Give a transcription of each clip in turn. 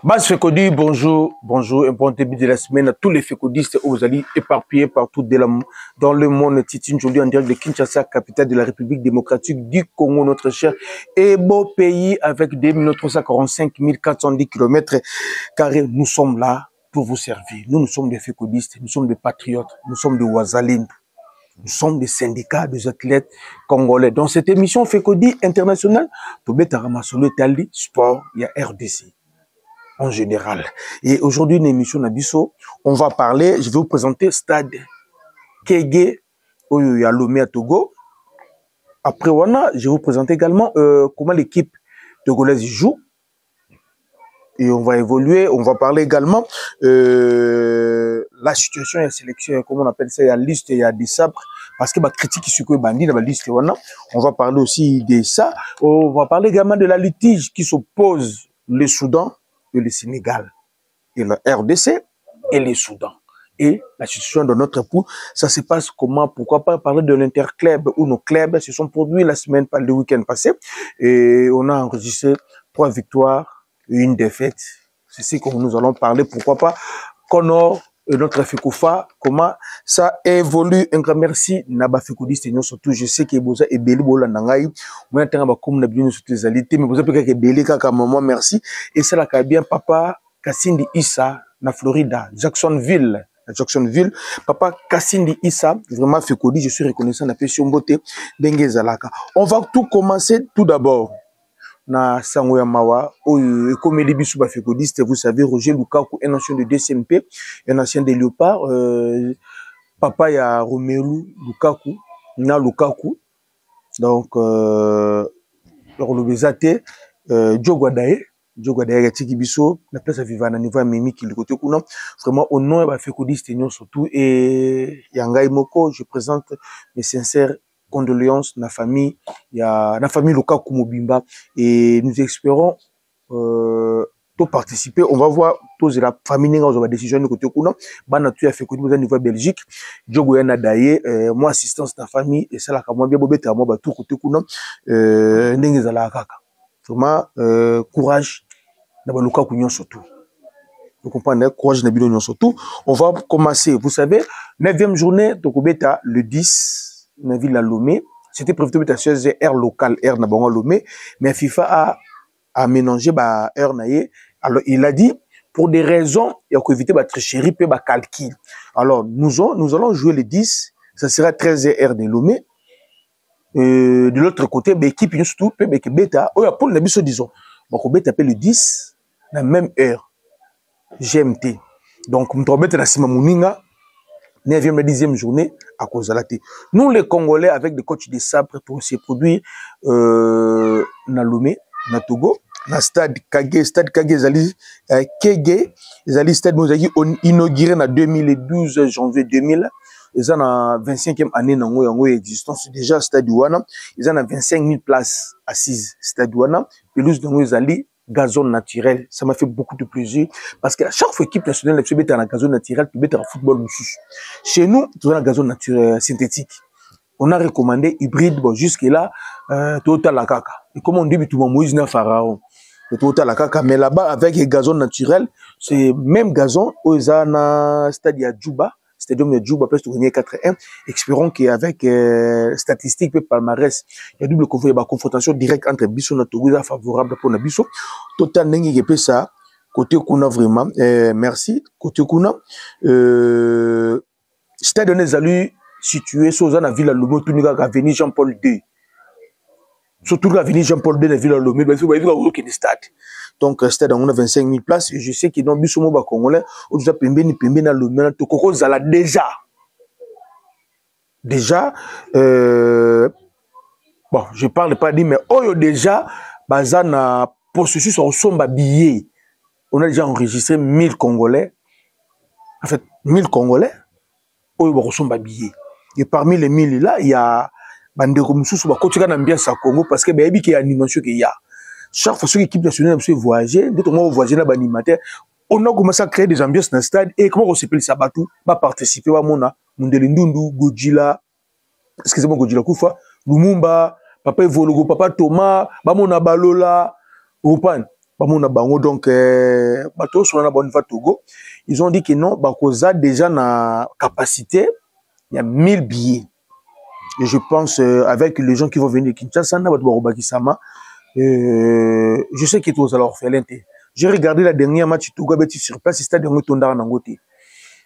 Bas Fécodi, bonjour, bonjour, un bon début de la semaine à tous les fécodistes aux alliés éparpillés partout dans le monde. Titine aujourd'hui en direct de Kinshasa, capitale de la République démocratique du Congo, notre cher et beau pays avec 2345 410 km carrés. Nous sommes là pour vous servir. Nous sommes des fécodistes, nous sommes des patriotes, nous sommes des Ouazalines. Nous sommes des syndicats, des athlètes congolais. Dans cette émission Fécodi internationale, Tobeta Ramasolo Tali, sport, il y a RDC. En général. Et aujourd'hui, une émission Nabiso, on va parler, je vais vous présenter Stade Kege à Lomé à Togo. Après, je vais vous présenter également comment l'équipe togolaise joue. Et on va évoluer, on va parler également la situation et la sélection, comment on appelle ça, il y a liste, il y a des sabres, parce que ma critique sur quoi bandit dans la liste, on va parler aussi de ça. On va parler également de la litige qui s'oppose le Soudan et le Sénégal, et le RDC et le Soudan. Et la situation de notre poule, ça se passe comment? Pourquoi pas parler de l'interclub où nos clubs se sont produits le week-end passé. Et on a enregistré 3 victoires et 1 défaite. C'est ce que nous allons parler. Pourquoi pas Connor et notre Fikoufa, comment ça évolue. Un grand merci. Naba Fikoudiste, surtout, je sais que Boza et Beli Bola Nangaï. Moi, je suis comme nous sur tes alités, mais vous avez que Beli Kaka maman, merci. Et ça, là, bien papa Kassindi Issa, na Florida, Jacksonville, papa Kassindi Issa, vraiment Fikoudi, je suis reconnaissant de la passion beauté, Bengue Zalaka. On va tout commencer tout d'abord. Na Sangoya Mawa, comme les bisous fécodistes, vous savez, Roger Lukaku, un ancien de DCMP, un ancien de Léopard, papa ya Romelu Lukaku, na Lukaku, donc, le Bezate, Djogwadae, Tiki Biso, la place à vivre à niveau Mimi qui le côté kuna, vraiment au nom de fécodistes surtout, et Yangai Moko, je présente mes sincères condoléances na famille, il y a la famille Lukaku Mobimba, et nous espérons tout participer. On va voir tous la famille n'a pas décision de côté kuna, bana tu a fait côté au niveau Belgique, Djogo yana daye, moi assistance na famille et ça la kamwa bien bobeta moi ba tout côté kuna, ndenge za la kaka. Vraiment courage na ba Lukaku nyon surtout. Vous comprenez, courage na bino surtout. On va commencer, vous savez, 9e journée de Kobeta le 10 na ville à Lomé. C'était prévu de être air local, air na bango Lomé, mais FIFA a mélangé ba air naie. Alors il a dit pour des raisons il y a éviter ba tricherie pe ba calcul. Alors nous allons jouer le 10, ça sera 13 air de Lomé. De l'autre côté, l'équipe surtout pe beta, oh ya pour na biso disons. Ba Kobeta pe le 10 la même heure. GMT. Donc on mettre la Sima Mouninga 9e et 10e journée à cause de la thé. Nous, les Congolais, avec des coachs de sabre pour se produire na Lomé, na Togo, na stade Kage, Zali, Kege, Zali stade Mozagi, inauguré en 2012, janvier 2000. Ils ont en 25e année dans existence. Déjà, stade Douana, ils ont 25 000 places assises. Stade Douana, pelouse dans Zali, gazon naturel. Ça m'a fait beaucoup de plaisir parce que chaque fois équipe nationale tu mets un gazon naturel, tu mets un football chez nous tu as un gazon naturel synthétique. On a recommandé hybride, bon jusque là total la caca. Et comme on dit tout Moïse na pharaon. Total la caca, mais là-bas avec les gazons naturels, c'est même gazon aux na stade ya Djouba, stadium de Djouba presque gagner 4-1. Espérons qu'avec statistiques et palmarès, il y a double confrontation directe entre Bisso et Togo favorable pour Bisso. Total n'engue que ça côté kuna vraiment merci côté kuna stade de Zalu situé sur la ville à Lomé Tuniga avenue Jean-Paul II. Surtout l'avenue Jean-Paul II la ville à Lomé, parce que il y a aucun stade. Donc stade on a 25 000 places et je sais que dans Bisso mo ba congolais on nous a pembeni na Lomé to koko zala déjà bon je parle pas dit mais oyo déjà bazana processus au somba billet. On a déjà enregistré 1000 Congolais. En fait, 1000 Congolais. Oyo somba billet. Et parmi les 1000 là, il y a bandeko mususu ba kotika na ambiance à Congo parce que il y a animation qu'il y a. Chaque fois que l'équipe nationale a voyager, dès qu'on va voyager là animateur, on a commencé à créer des ambiances dans le stade et comment on s'appelle ça batou, va participer à mona, Mundelindundu, Godzilla, excusez-moi Godzilla Kufa, Lumumba, Papa Evologo, Papa Thomas, Bamona Balola, Opan. Donc, bateau sur la bonne Togo, ils ont dit que non, Bakoza déjà na capacité, il y a 1000 billets. Et je pense, avec les gens qui vont venir de Kinshasa, je sais qu'ils sont alors orphelins. J'ai regardé la dernière match Togo sur place, c'était un Tondara Nangote.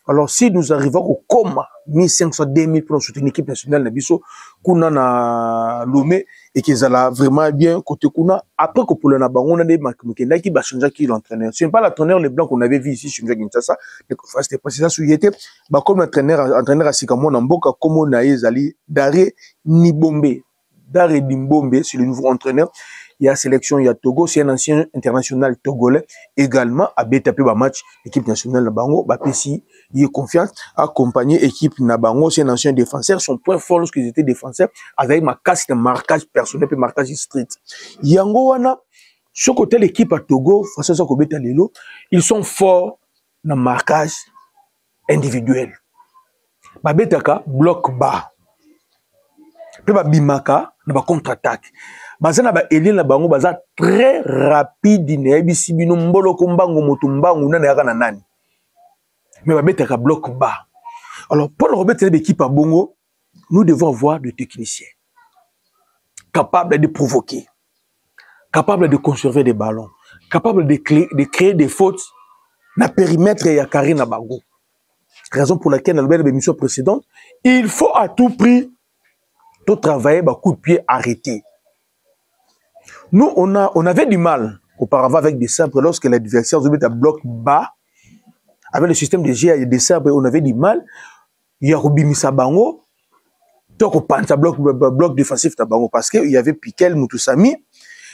Alors, si nous arrivons au coma, 1500, 2000 pour soutenir l'équipe nationale, Nabiso, Kuna na Lomé, et qu'ils allaient vraiment bien côté Kuna, après que pour le Nabango, on a des Makemekenda qui va changer qui l'entraîneur. Ce n'est pas l'entraîneur, les blancs qu'on avait vu ici sur Kinshasa, c'était pas ça, c'était, comme l'entraîneur à Sikamo, Namboka, comme on a Zali, Daré Nibombe, Daré Nimbombe, c'est le nouveau entraîneur. Il y a sélection, il y a Togo, c'est un ancien international togolais, également, à BTP, match, équipe nationale Nabango, Bapesi, il est confiant, accompagné équipe Nabango, c'est un ancien défenseur, son point fort lorsqu'ils étaient défenseurs, avec ma casse de marquage personnel, puis marquage street. Yango wana, ce côté l'équipe à Togo, François Kobeta Lelo, ils sont forts dans le marquage individuel. Babetaka, bloc bas. Puis Bimaka, dans la contre-attaque. Bazana ba elina bango baza très rapide ne bisi bino mbolo ko mbango moto mbango na yaka na nani mais babeta ka bloc bas. Alors pour le remettre l'équipe à Bongo, nous devons avoir des techniciens capables de provoquer, capables de conserver des ballons, capables de créer des fautes na périmètre ya carré na bango. Raison pour laquelle dans l'émission précédente, il faut à tout prix tout travailler ba coup de pied arrêté. Nous, on avait du mal auparavant avec des sabres lorsque l'adversaire se met à bloc bas. Avec le système de GA et des sabres, on avait du mal. Il y a Robimi Sabango. Donc, on pense à bloc défensif Tabango parce qu'il y avait Piquel Moutoussami.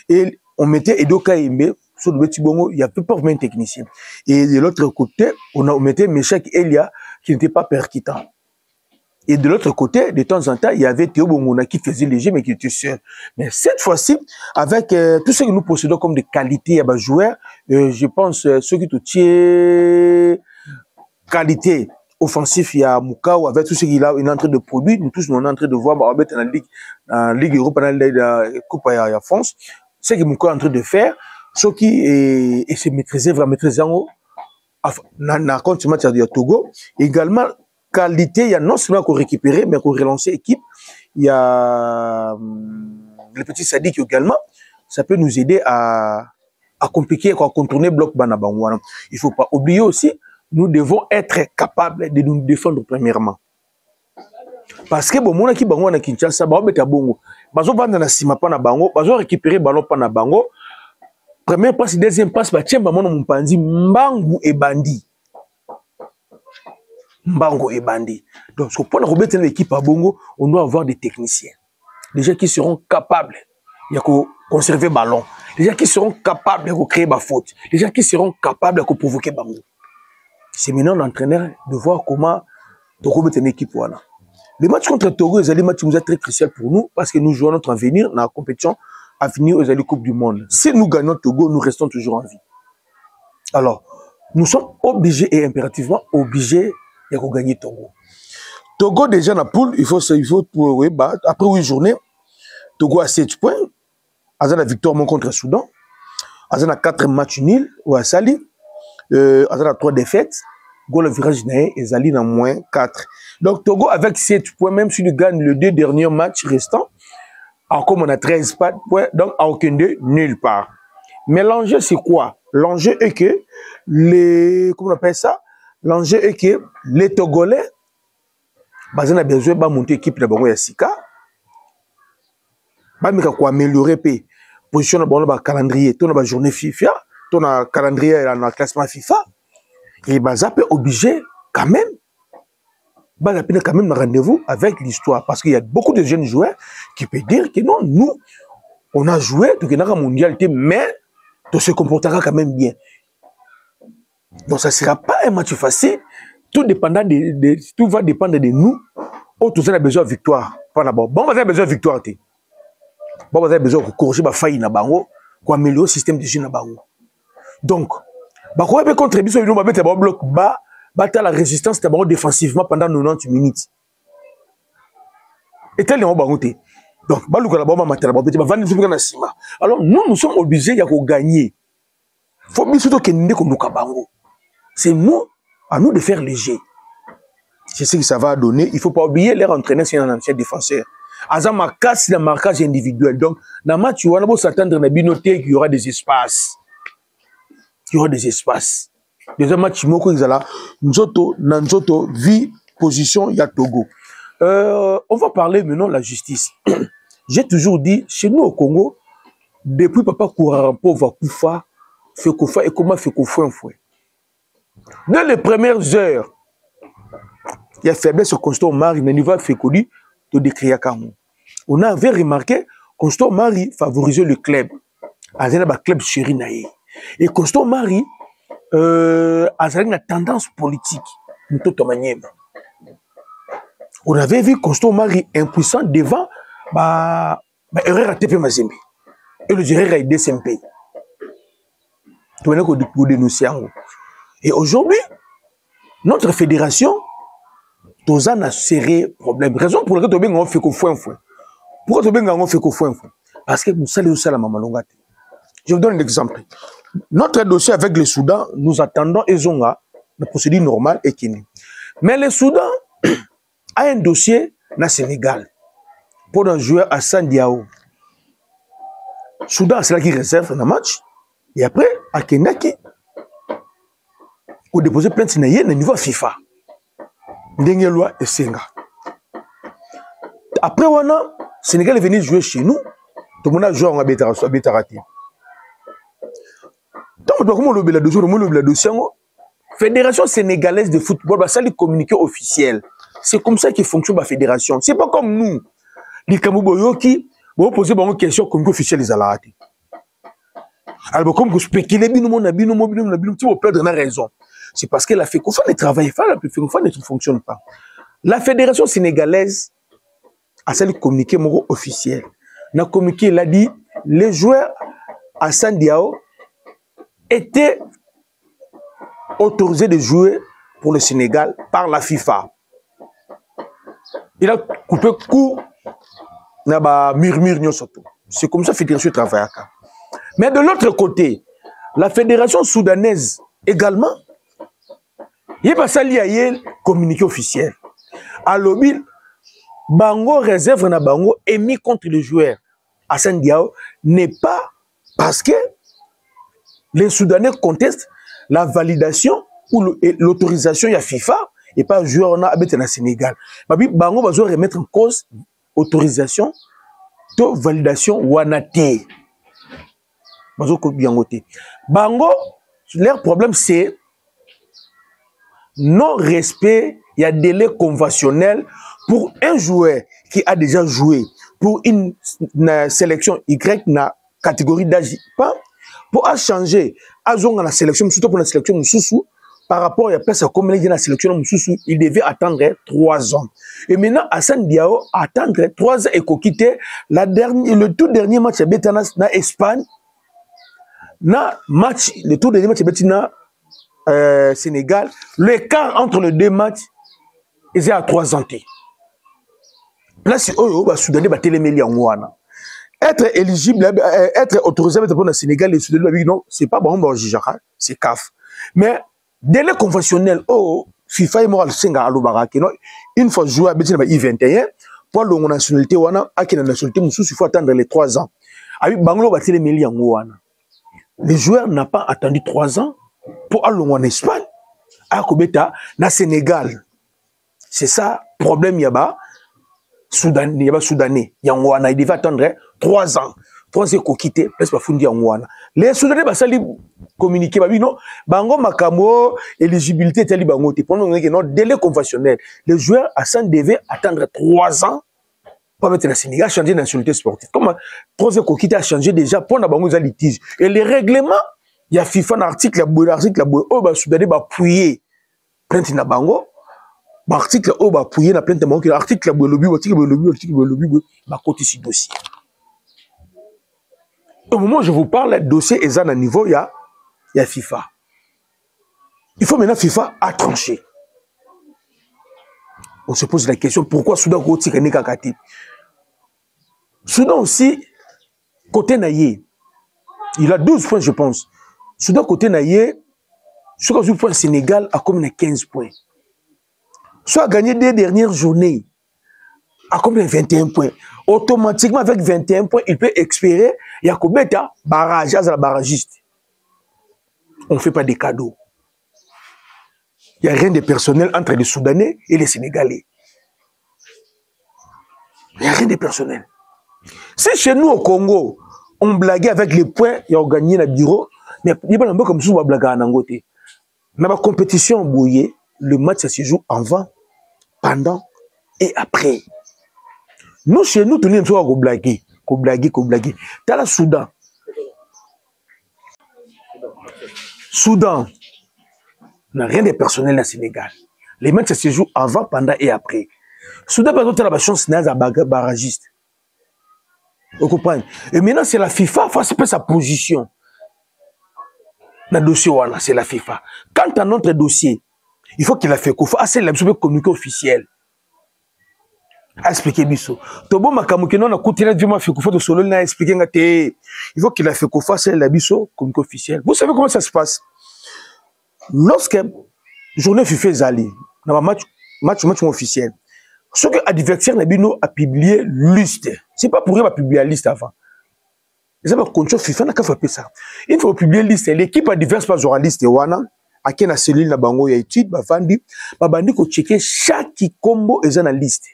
Et on mettait Edo Kaimbe sur le petit bongo. Il n'y avait pas vraiment un technicien. Et de l'autre côté, on mettait Meshak Elia qui n'était pas percutant. Et de l'autre côté, de temps en temps, il y avait Théo Bongona qui faisait léger, mais qui était seul. Mais cette fois-ci, avec tout ce que nous possédons comme des qualités à joueurs, je pense ceux qui touchaient qualité offensive, il y a Moukao, avec tout ce qu'il a, il est en train de produire. Nous tous, on est en train de voir, dans la Ligue Europe, dans la Coupe à France, ce que Moukao est en train de faire, ceux qui se maîtrisaient, vraiment maîtriser en haut, dans le compte match de Togo, également, qualité, il y a non seulement qu'on récupérer, mais qu'on relancer l'équipe. Il y a le petit Sadik également. Ça peut nous aider à compliquer, à contourner bloc Banabangwana. Il ne faut pas oublier aussi, nous devons être capables de nous défendre premièrement. Parce que bon, mon équipe Bango na Kinshasa, ba obeta bongo. Bazo banda na sima pa na bango, bazo récupérer ballon pa na bango. Première passe, deuxième passe, ba tiemba mono mpanzi mbangu et bandi. Mbango et Bandi. Donc, pour remettre l'équipe à Bongo, on doit avoir des techniciens. Des gens qui seront capables de conserver le ballon. Des gens qui seront capables de créer ma faute. Des gens qui seront capables de provoquer Bango. C'est maintenant l'entraîneur de voir comment remettre une équipe. Voilà. Le match contre Togo, c'est un match très crucial pour nous parce que nous jouons notre avenir dans la compétition à venir aux Coupe du Monde. Si nous gagnons Togo, nous restons toujours en vie. Alors, nous sommes obligés et impérativement obligés de gagner Togo. Togo déjà dans la poule, il faut après 8 journées, Togo a 7 points. Azan a victoire contre le Soudan. Azan a 4 matchs nuls ou à Sali. Azan a 3 défaites. Go le virage naé et Zali dans moins 4. Donc Togo avec 7 points, même s'il gagne les 2 derniers matchs restants, comme on a 13 points, donc à aucun d'eux, nulle part. Mais l'enjeu c'est quoi? L'enjeu est que comment on appelle ça? L'enjeu est que les Togolais, ils ont besoin de monter l'équipe de Bango Yassika. Ils ont améliorer la position de le calendrier. Ils ont la journée FIFA, ils ont le calendrier dans le classement FIFA. Et ils sont obligés quand même. Ils ont quand même un rendez-vous avec l'histoire. Parce qu'il y a beaucoup de jeunes joueurs qui peuvent dire que non, nous, on a joué, tout la mondialité, mais tout se comportera quand même bien. Donc, ça ne sera pas un match facile. Tout va dépendre de nous. Oh, tout ça a besoin de victoire. Bon, on a besoin de victoire. Bon, on a besoin de corriger la faille, pour améliorer le système de jeu. Donc, on va contribuer sur le bloc bas, battre la résistance défensivement pendant 90 minutes. Et tel est le baroté. Donc, alors, nous sommes obligés de gagner. faut bien surtout que nous bango. C'est nous, à nous de faire léger. C'est ce que ça va donner. Il ne faut pas oublier, leur entraîneur, c'est un ancien défenseur. Azam marquage, c'est un marquage individuel. Donc, dans le match, on va s'attendre à qu'il y aura des espaces. Il y aura des espaces. Deuxième match, Nzoto, vie, position, il y a Togo. On va parler maintenant de la justice. J'ai toujours dit, chez nous au Congo, depuis Papa Kourarampo va Koufa, Fekoufa et comment Fekoufa un fouet. Dans les premières heures, il y a faiblesse au Constant Mari, mais il va Fekoli, de décrire Kamou. On avait remarqué, Constant Mari favorisait le club. Azena ba club chéri naïe. Et Constant Mari, Azena une tendance politique. On avait vu Constant Mari impuissant devant Herrera TP Mazembe. Et le gérant est DSMP. Et aujourd'hui, notre fédération, Tozan a serré problème. Raison pour laquelle on fait qu'on fait un fouet. Pourquoi on fait qu'on fait un fouet? Parce que nous saluons ça la mamalongate. Je vous donne un exemple. Notre dossier avec le Soudan, nous attendons Ezonga, la procédure normale et Kini. Mais le Soudan a un dossier na Sénégal pour un joueur Hassan Diao. Soudan, c'est là qui réserve un match. Et après, à Kenaki, on dépose plainte au niveau FIFA. Dernière loi et Senga. Après, on a Sénégal est venu jouer chez nous. Tout le monde a joué en Bétarati. Donc, comment le dossier, Fédération sénégalaise de football, ça les communiqués officiels. C'est comme ça que fonctionne la fédération. C'est pas comme nous. Les Kamouboyo qui vont poser une question comme officiel les alahati. Alors, comme vous spéculez, tu vas perdre la raison. C'est parce que la FECOFA ne travaille pas, la FECOFA ne fonctionne pas. La fédération sénégalaise a ça les communiqués officiels. Dans le communiqué, il a dit les joueurs Hassan Diao étaient autorisés de jouer pour le Sénégal par la FIFA. Il a coupé court, il a murmure surtout. C'est comme ça que la fédération travaille. Mais de l'autre côté, la fédération soudanaise également, il n'y a pas ça lié à communiqué officiel. À l'objet, Bango réserve na Bango émis contre le joueur Hassan Diao n'est pas parce que les Soudanais contestent la validation ou l'autorisation de la FIFA et pas joueur na habité na Sénégal. Bango va remettre en cause autorisation de validation wanate. Bango, leur problème c'est non-respect, il y a délai conventionnel pour un joueur qui a déjà joué pour une sélection Y, na catégorie d'âge, pas pour changer à la sélection, surtout pour la sélection Moussoussou, par rapport à la sélection Moussoussou, il devait attendre 3 ans. Et maintenant, Hassan Diao attendre 3 ans et quitter le tout dernier match à Bétanas, na Espagne, le tout dernier match à Bétina, Sénégal, l'écart entre les 2 matchs est à 3 ans. Place où Soudanais va télémélier en Ouana. Être éligible, être autorisé pour le Sénégal, les Soudanais, non, c'est pas bon, c'est CAF. Mais délai conventionnel, FIFA et Moral Senga à l'Obarak, une fois joué à Bétina I-21, pour la nationalité, à la nationalité, il faut attendre les 3 ans. Avec Banglo va télémélier en Ouana. Les joueurs n'ont pas attendu 3 ans pour aller en Espagne, à Kobeta, na Sénégal. C'est ça, problème yaba, Soudanais, il devait attendre 3 ans. 3 ans qu'on quitte, parce qu'il faut en les Soudanais, ça les communiquer, non, bango makamo, éligibilité, telle bango, pendant non, délai conventionnel. Les joueurs, Hassan devait attendre 3 ans pour mettre la Sénégal, changer de nationalité sportive. Comme 3 ans qu'on quitte a changé déjà, pour la bango, ils ont litige. Et les règlements, il y a FIFA, l'article, Soudanais, appuyer, plainte na bango, l'article, appuyer, na plainte na bango, l'article, l'article, côté si dossier. Au moment où je vous parle, le dossier est à niveau, il y a FIFA. Il faut maintenant FIFA a tranché. On se pose la question, pourquoi Soudan côté Kakati? Soudan aussi, côté Naïe, il a 12 points, je pense. Soudan côté naïe, ce que je point Sénégal a comme 15 points. Soit gagné des dernières journées, a comme 21 points. Automatiquement, avec 21 points, il peut espérer, il y a combien de barrage, à la barragiste. On ne fait pas des cadeaux. Il n'y a rien de personnel entre les Soudanais et les Sénégalais. Il n'y a rien de personnel. Si chez nous au Congo, on blaguait avec les points et on gagnait le bureau, mais il n'y a pas de comme ça, on va blaguer en Angoté. Mais la compétition bouillée, le match ça se joue avant, pendant et après. Nous, chez nous, tout le monde va blaguer. T'as la Soudan. Soudan n'a rien de personnel dans le Sénégal. Les matchs ça se jouent avant, pendant et après. Soudan, par exemple, tu as la chance d'être barragiste. Vous comprenez? Et maintenant, c'est la FIFA, face à sa position. Dans le dossier, c'est la FIFA. Quant à notre dossier, il faut qu'il a fait quoi? C'est la communiqué officiel. Expliquer biso. Tobo makamuki non a coûté du ma fait quoi de solo n'a expliqué ngate. Il faut qu'il a fait quoi? C'est la biso communiqué officiel. Vous savez comment ça se passe? Lorsque journée FIFA zali, dans match officiel. Ce que l'adversaire a publié liste. C'est pas pour rien publier la liste avant. Ils ont contrôle FIFA n'a qu'à faire ça. Il faut publier liste. L'équipe adverse pas journaliste wana. À qui na cellule na bango ya étude ba bandi ko checker chaque combo est dans la liste.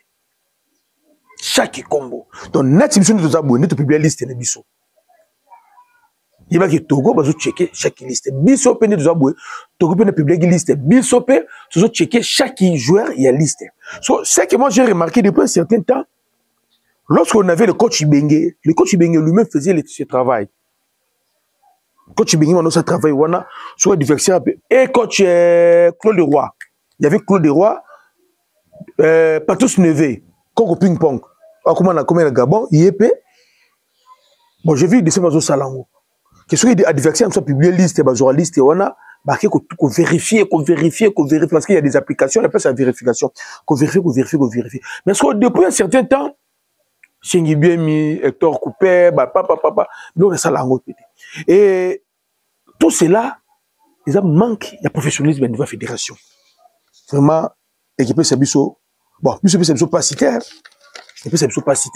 Chaque combo. Donc net mission de abonnés to publier liste na biso. Il va que Togo va checker chaque liste. Biso pe ne abonnés Togo peut publier liste. Biso pe to checker chaque joueur il y a liste. So c'est que moi j'ai remarqué depuis un certain temps lorsqu'on avait le coach Ibenge lui-même faisait ce travail. Coach Ibenge on a ce travail wana soit adversaire et coach Claude Leroy. Il y avait Claude Leroy Patus Neve Congo ping pong. Comment le Gabon IEP. Bon j'ai vu des séances au Salango. Que soit adversaire soit publier liste ba journaliste wana bah qu'on vérifie parce qu'il y a des applications on appelle ça vérification qu'on vérifie. Mais depuis un certain temps Shingibiemi, Hector Coupé, papa, donc ça l'a et tout cela, ils ont manqué de professionnalisme de la fédération. Vraiment, équipe Sabiso, bon, plus Sabiso pas cité,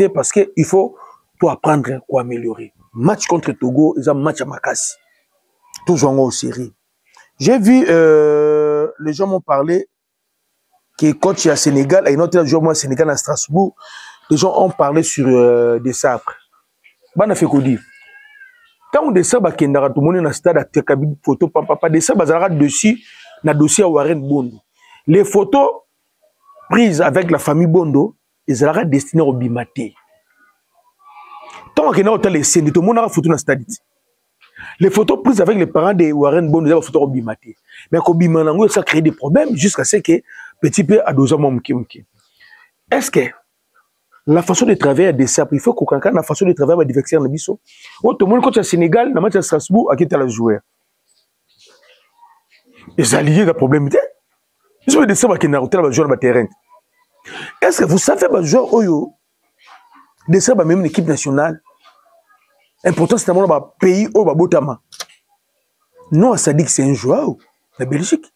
parce qu'il faut tout apprendre ou améliorer. Match contre Togo, ils ont match à Makassi. Tout jouant aux séries. J'ai vu, les gens m'ont parlé que coach à Sénégal, et notre joueur à Sénégal à Strasbourg, les gens ont parlé sur des sabres. Bana fait quoi dire? Quand on des sabres qui n'ont tout le monde dans le stade à cabine photo, papa, des sabres dessus, na dossier à Warren Bondo. Les photos prises avec la famille Bondo, ils sont destinées au bimaté. Tant qu'on a autant les scènes, tout le monde a photo dans le stade. Les photos prises avec les parents de Warren Bondo, ils ont photo au bimaté. Mais au bimanango, ça crée des problèmes jusqu'à ce que petit peu à 2 ans, est-ce que la façon de travailler à des sapes, il faut qu'on ait la façon de travailler à divertir le biso. Tout le monde, quand tu es au Sénégal, dans le match à Strasbourg, à qui tu as le joueur. Et ça lié le problème. Ils ont des sapes qui n'ont pas joué dans le terrain. Est-ce que vous savez, joueur, des sapes, même l'équipe nationale, important, c'est un pays au Babotama. Non, ça dit que c'est un joueur, la Belgique.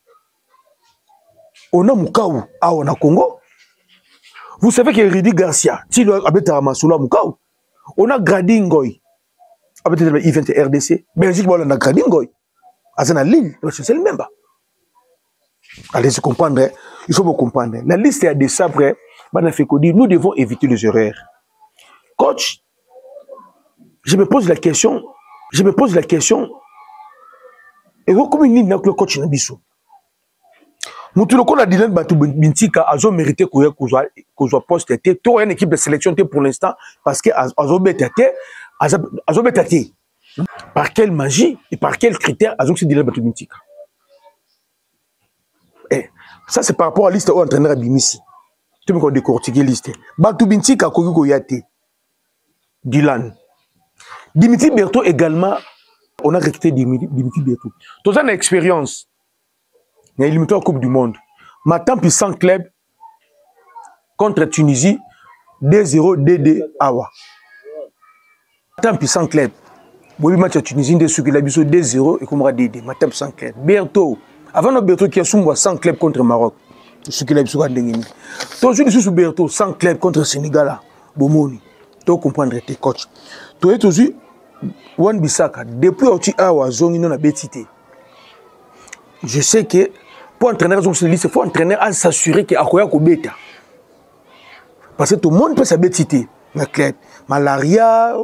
On a Moukaou, on a Congo. Vous savez que Rudy Garcia, on a Grady Ngoy, il vient de RDC, Belgique, on a Grady Ngoy, à Lille, c'est le même. Allez, se comprendre, il faut vous comprendre. La liste est à des sabres, nous devons éviter les erreurs. Coach, je me pose la question, et vous, comme il n'y a que le coach Nabiso. Moutoulo a dit que Batu Bintika a mérité qu'on soit posté. Tout une équipe de sélection pour l'instant parce que Azobetati. Par quelle magie et par quels critères Azok se dit Batu Bintika? Et ça c'est par rapport à la liste où entraîneur à Bimisi. Tu me connais décortiquer la liste. Batu Bintika Koguko Yate. Dylan. Dimitri Berthaud également. On a recruté Dimitri Berthaud. Tout ça une expérience. Il y a limité en Coupe du Monde. Maintenant, puissant club contre Tunisie, 2-0, DD, Awa. Maintenant, puissant club. Bobi match à Tunisie de ceux qui l'habitude 2-0 et comme radé match sans club. Berto avant le Berto qui a soumwa sans club contre Maroc. Ceux qui l'habitude à Ndengini. Toujours sous Berto sans club contre Sénégal là. Bomoni. Tu comprendre tes coachs. Tu es toujours Wan Bissaka depuis au Awa zone non a bétité. Je sais que pour entraîner il faut entraîner à s'assurer que akoya ko beta. Parce que tout le monde peut s'abétiter. Dans club. Malaria,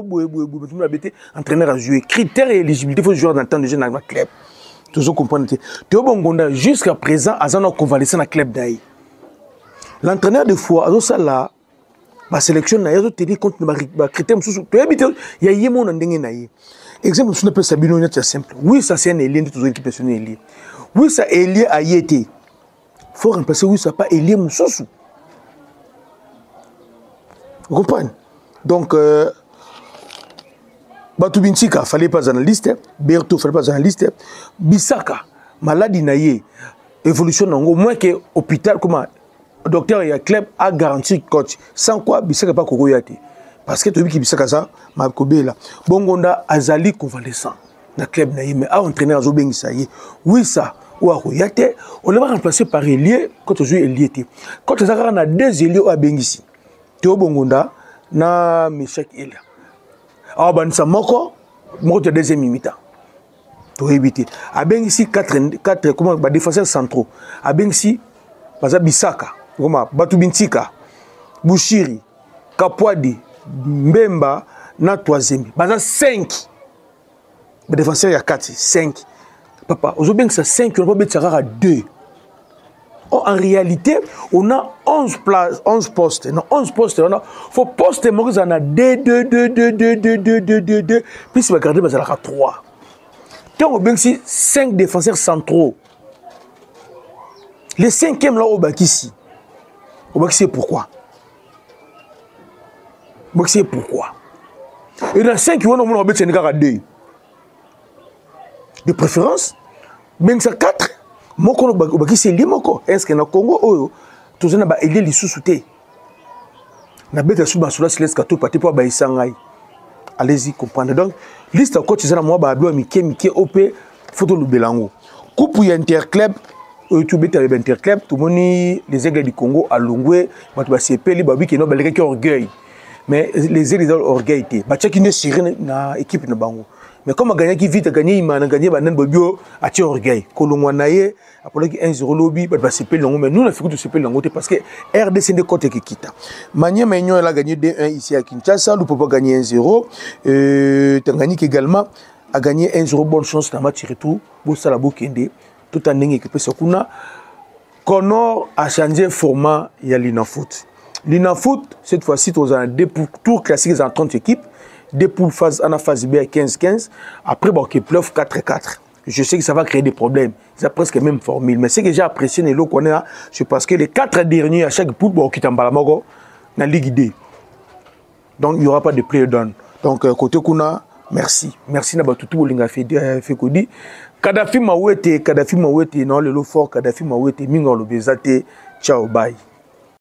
entraîneur à jouer. Critères et éligibilité, il faut jouer dans le temps de jeu dans le club. Toujours comprendre. Théo Bongonda, jusqu'à présent, a un convalescent dans le club d'Aïe. L'entraîneur de fois, là, la sélection, il y a des compte de critères. Il y a des gens qui ont des exemple, si on appelle Sabino, c'est simple. Oui, ça c'est un alien de toutes les équipes nationales. Oui, ça est lié à Yété. Il faut remplacer, oui, ça pas lié à Moussoussou. Vous comprenez? Donc, Batou Bintika, fallait pas analyste, Berto, fallait pas analyste, Bissaka, maladie naïe, évolution, au moins que l'hôpital, comment, docteur et club a garanti coach. Sans quoi, Bissaka pas Kogoyate. Parce que tu as vu que Bissaka ça, ma Kobela, Bongonda, Azali convalescent, dans le club naïe, mais a entraîné à Zobeng, ça y est. Oui, ça, ou à Koyate, on l'a remplacé par Elie, quand tu joues Elie. Quand tu as deux Elie à Bengisi. Théo Bongonda na Meshek Elia. Ah ben ça moko de deuxième mi-temps. To éviter. A ben ici 4 comment ba défenseurs centraux. A ben ici baza Bissaka, comment Batou Bintika, Bouchiri, Kapwadi, Mbemba na troisième. Baza 5. Ba défenseurs ya 4, 5. Papa, aujourd'hui ça 5, on va mettre ça à 2. En réalité, on a 11 postes. Non, 11 postes. Il faut poster, on a 2. Puis si vous regardez, il y a 3. Quand on a 5 défenseurs centraux. Les 5e là, au Bakissi. Au Bakissi, pourquoi? Au Bakissi, pourquoi? Et dans 5, on a 2. De préférence, mais c'est 4. Moko baki c'est limoko est-ce que na Congo oyo tozana ba aider les sous-soutés na beta sous basula siles kato pati po ba isangai allez-y comprendre donc liste coach zana moi ba blo mike op photo lubelango coupe ya interclub tu beta le interclub tout moni les aigles du Congo à Longwe ba sepeli ba biki no baleka ki orgueil mais les aigles orgueil té ba tchaki ne siré na équipe na bango. Mais comme gagné qui vite gagné il m'a gagné banan bobio a ti orgueil kolongwa naye après 1-0 lobby ba sepé longo mais nous on a fait que sepé longo parce que RDC de côté qui quitte Mania Maignon elle a gagné 2-1 ici à Kinshasa nous peut pas gagner 1-0 Tanganyika également a gagné 1-0 bonne chance dans match retour bo sala bokende tout en ndenge que ça kuna Conor a changé format il y a l'Inafoot cette fois-ci on a deux tours classiques en 30 équipes. Des poules phase en phase B à 15-15. Après, bon, qui pleuve 4-4. Je sais que ça va créer des problèmes. C'est presque la même formule. Mais ce que j'ai apprécié, c'est parce que les 4 derniers à chaque poule, bon, qui t'en parle dans la Ligue D. Donc, il n'y aura pas de play-down. Donc, côté Kuna, merci. Merci n'a pas tout le monde fait Kodi. Kadhafi Mawete, non, le lot fort, Kadhafi Mawete, Mingo le Bezate. Ciao, bye.